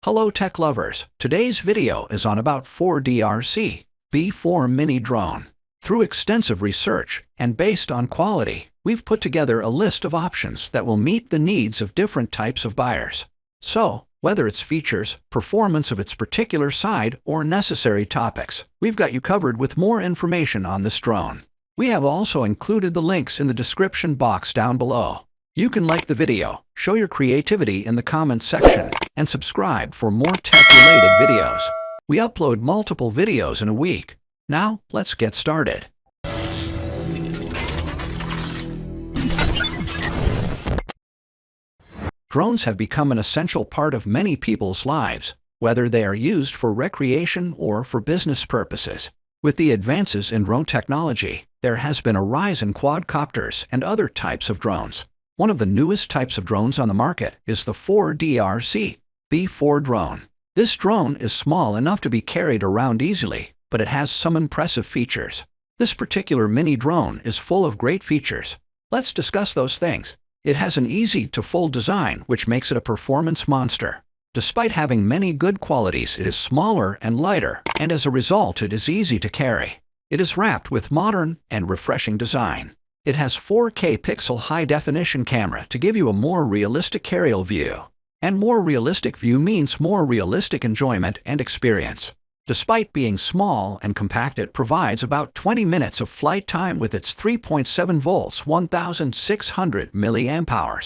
Hello tech lovers, today's video is on about 4DRC B4 Mini Drone. Through extensive research and based on quality, we've put together a list of options that will meet the needs of different types of buyers. So, whether it's features, performance of its particular side, or necessary topics, we've got you covered with more information on this drone. We have also included the links in the description box down below. You can like the video, show your creativity in the comments section, and subscribe for more tech-related videos. We upload multiple videos in a week. Now, let's get started. Drones have become an essential part of many people's lives, whether they are used for recreation or for business purposes. With the advances in drone technology, there has been a rise in quadcopters and other types of drones. One of the newest types of drones on the market is the 4DRC B4 drone. This drone is small enough to be carried around easily, but it has some impressive features. This particular mini drone is full of great features. Let's discuss those things. It has an easy-to-fold design, which makes it a performance monster. Despite having many good qualities, it is smaller and lighter, and as a result, it is easy to carry. It is wrapped with modern and refreshing design. It has 4K pixel high-definition camera to give you a more realistic aerial view. And more realistic view means more realistic enjoyment and experience. Despite being small and compact, it provides about 20 minutes of flight time with its 3.7 volts 1600 mAh.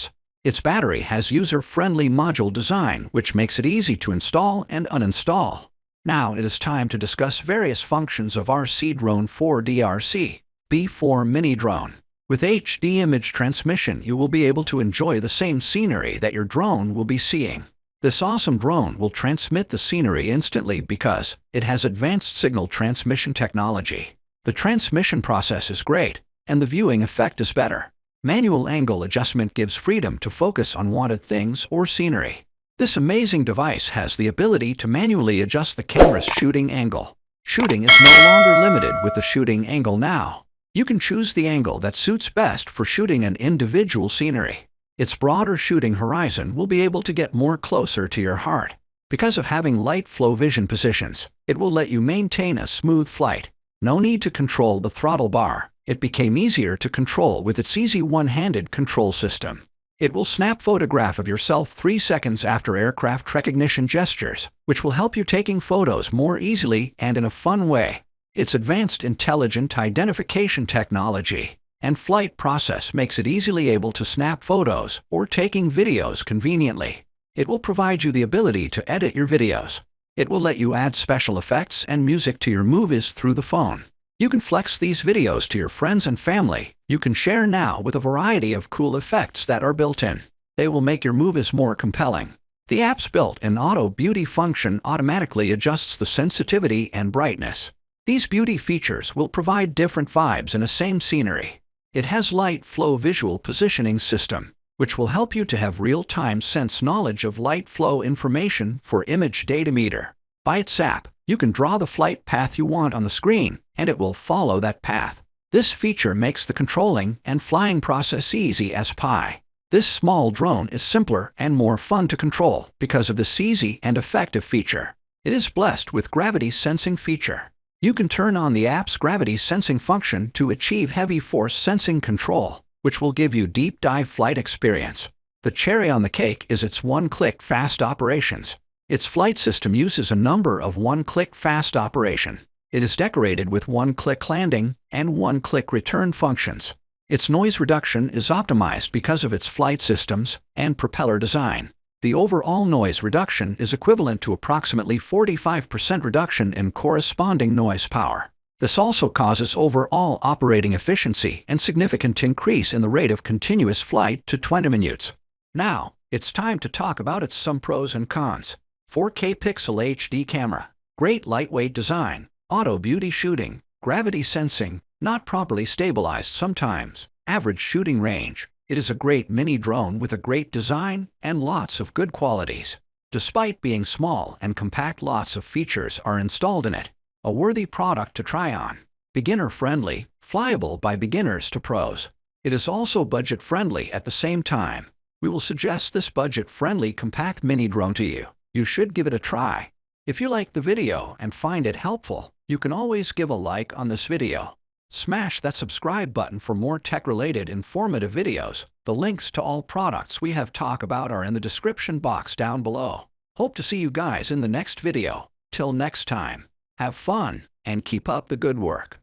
Its battery has user-friendly module design, which makes it easy to install and uninstall. Now it is time to discuss various functions of RC Drone 4DRC B4 Mini Drone. With HD image transmission, you will be able to enjoy the same scenery that your drone will be seeing. This awesome drone will transmit the scenery instantly because it has advanced signal transmission technology. The transmission process is great, and the viewing effect is better. Manual angle adjustment gives freedom to focus on wanted things or scenery. This amazing device has the ability to manually adjust the camera's shooting angle. Shooting is no longer limited with the shooting angle now. You can choose the angle that suits best for shooting an individual scenery. Its broader shooting horizon will be able to get more closer to your heart. Because of having light flow vision positions, it will let you maintain a smooth flight. No need to control the throttle bar. It became easier to control with its easy one-handed control system. It will snap photograph of yourself 3 seconds after aircraft recognition gestures, which will help you taking photos more easily and in a fun way. Its advanced intelligent identification technology and flight process makes it easily able to snap photos or taking videos conveniently. It will provide you the ability to edit your videos. It will let you add special effects and music to your movies through the phone. You can flex these videos to your friends and family. You can share now with a variety of cool effects that are built in. They will make your movies more compelling. The app's built-in auto beauty function automatically adjusts the sensitivity and brightness. These beauty features will provide different vibes in a same scenery. It has light flow visual positioning system, which will help you to have real-time sense knowledge of light flow information for image data meter. By its app, you can draw the flight path you want on the screen, and it will follow that path. This feature makes the controlling and flying process easy as pie. This small drone is simpler and more fun to control because of this easy and effective feature. It is blessed with gravity sensing feature. You can turn on the app's gravity sensing function to achieve heavy force sensing control, which will give you deep dive flight experience. The cherry on the cake is its one-click fast operations. Its flight system uses a number of one-click fast operation. It is decorated with one-click landing and one-click return functions. Its noise reduction is optimized because of its flight systems and propeller design. The overall noise reduction is equivalent to approximately 45% reduction in corresponding noise power. This also causes overall operating efficiency and significant increase in the rate of continuous flight to 20 minutes. Now, it's time to talk about some pros and cons. 4K pixel HD camera, great lightweight design, auto beauty shooting, gravity sensing, not properly stabilized sometimes, average shooting range. It is a great mini drone with a great design and lots of good qualities. Despite being small and compact, lots of features are installed in it. A worthy product to try on. Beginner-friendly, flyable by beginners to pros. It is also budget-friendly at the same time. We will suggest this budget-friendly compact mini drone to you. You should give it a try. If you like the video and find it helpful, you can always give a like on this video. Smash that subscribe button for more tech-related informative videos. The links to all products we have talked about are in the description box down below. Hope to see you guys in the next video. Till next time, have fun and keep up the good work.